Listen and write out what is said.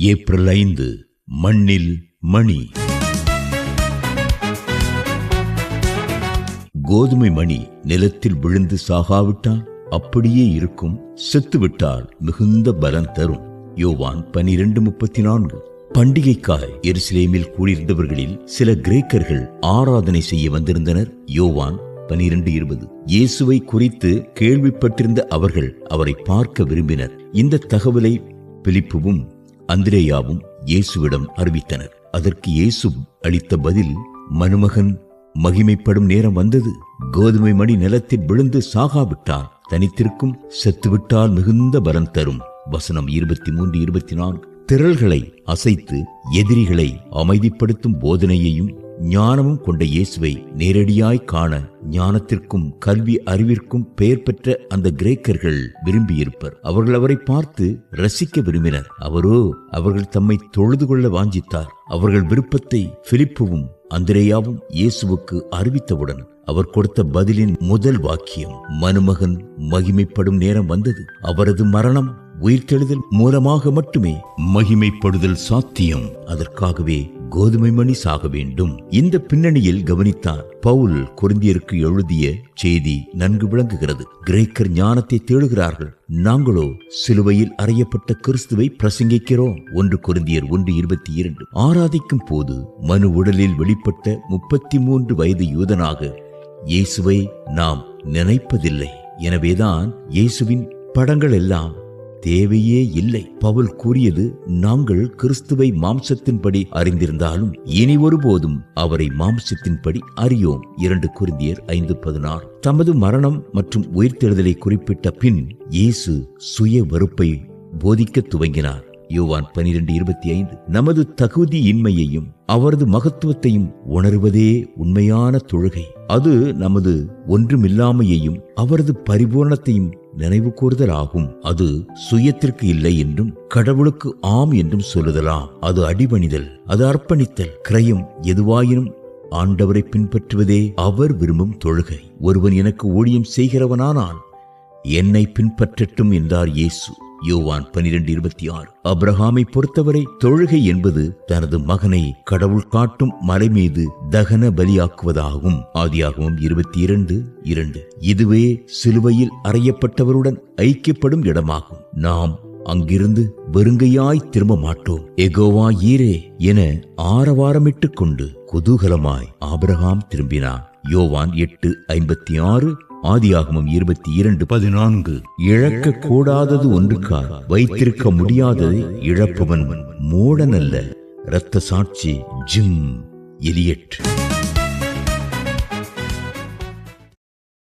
April 5 மண்ணில் மணி. கோதுமை மணி நிலத்தில் விழுந்து சாகாவிட்டால் அப்படியே இருக்கும், செத்துவிட்டால் மிகுந்த பலன் தரும். யோவான் 12:34. பண்டிகைக்காய் எருசலேமில் கூடியிருந்தவர்களில் சில கிரேக்கர்கள் ஆராதனை செய்ய வந்திருந்தனர். யோவான் 12:20. இயேசுவை குறித்து கேள்விப்பட்டிருந்த அவர்கள் அவரை பார்க்க விரும்பினர். இந்த தகவலை பிலிப்புவும் அந்திரேயாவும் இயேசுவிடம் அறிவித்தனர். அதற்கு இயேசு அளித்த பதில், மனுமகன் மகிமைப்படும் நேரம் வந்தது. கோதுமை மணி நிலத்தில் விழுந்து சாகாவிட்டால் தனித்திருக்கும், செத்துவிட்டால் மிகுந்த பலன் தரும். வசனம் 23-24. திரள்களை அசைத்து எதிரிகளை அமைதிப்படுத்தும் போதனையையும் ஞானமும் கொண்ட இயேசுவை நேரடியாய் காண ஞானத்திற்கும் கல்வி அறிவிற்கும் பெயர் பெற்ற அந்த கிரேக்கர்கள் விரும்பியிருப்பர். அவர்கள் அவரை பார்த்து ரசிக்க விரும்பினர். அவரோ அவர்கள் தம்மை தொழுது கொள்ள வாஞ்சித்தார். அவர்கள் விருப்பத்தை பிலிப்புவும் அந்திரேயாவும் இயேசுவுக்கு அறிவித்தவுடன் அவர் கொடுத்த பதிலின் முதல் வாக்கியம், மனுமகன் மகிமைப்படும் நேரம் வந்தது. அவரது மரணம் உயிர்த்தெழுதல் மூலமாக மட்டுமே மகிமைப்படுதல் சாத்தியம். அதற்காகவே கோதுமை மணி சாக வேண்டும். இந்த பின்னணியில் கவனித்தார் பவுல் கொரிந்தியருக்கு எழுதிய செய்தி நன்கு விளங்குகிறது. கிரேக்கர் ஞானத்தை தேடுகிறார்கள், நாங்களோ சிலுவையில் அறையப்பட்ட கிறிஸ்துவை பிரசங்கிக்கிறோம். 1 கொரிந்தியர் 1:22. ஆராதிக்கும் போது மனு உடலில் வெளிப்பட்ட 33 வயது யூதனாக இயேசுவை நாம் நினைப்பதில்லை. எனவேதான் இயேசுவின் படங்கள் எல்லாம் தேவையே இல்லை. பவுல் கூறியது, நாங்கள் கிறிஸ்துவை மாம்சத்தின்படி அறிந்திருந்தாலும் இனி ஒருபோதும் அவரை மாம்சத்தின்படி அறியோம். 2 கொரிந்தியர் 5:16. தமது மரணம் மற்றும் உயிர்த்தெழுதலை குறிப்பிட்ட பின் இயேசு சுய வெறுப்பை போதிக்க துவங்கினார். யோவான் 12:25. நமது தகுதியின்மையையும் அவரது மகத்துவத்தையும் உணர்வதே உண்மையான தொழுகை. அது நமது ஒன்றுமில்லாமையையும் அவரது பரிபூர்ணத்தையும் நினைவு கூறுதலாகும். அது சுயத்திற்கு இல்லை என்றும் கடவுளுக்கு ஆம் என்றும் சொல்லுதலாம். அது அடிபணிதல், அது அர்ப்பணித்தல். கிரயம் எதுவாயினும் ஆண்டவரை பின்பற்றுவதே அவர் விரும்பும் தொழுகை. ஒருவன் எனக்கு ஊழியம் செய்கிறவனானால் என்னை பின்பற்றட்டும் என்றார் இயேசு. யோவான் 12:26. அப்ரஹாமை பொறுத்தவரை தொழுகை என்பது தனது மகனை கடவுள் காட்டும் மலை மீது தகன பலியாக்குவதாகும். ஆதியாகமம் 22:2. இதுவே சிலுவையில் அறையப்பட்டவருடன் ஐக்கியப்படும் இடமாகும். நாம் அங்கிருந்து வெறுங்கையாய் திரும்ப மாட்டோம். எகோவா ஈரே என ஆரவாரமிட்டு கொண்டு குதூகலமாய் ஆபிரகாம் திரும்பினார். யோவான் 8:56. ஆதியாகமம் 22:14. இழக்க கூடாதது ஒன்றுக்காய் வைத்திருக்க முடியாததை இழப்பவன் மூடன் அல்ல. இரத்த சாட்சி ஜிம் எலியட்.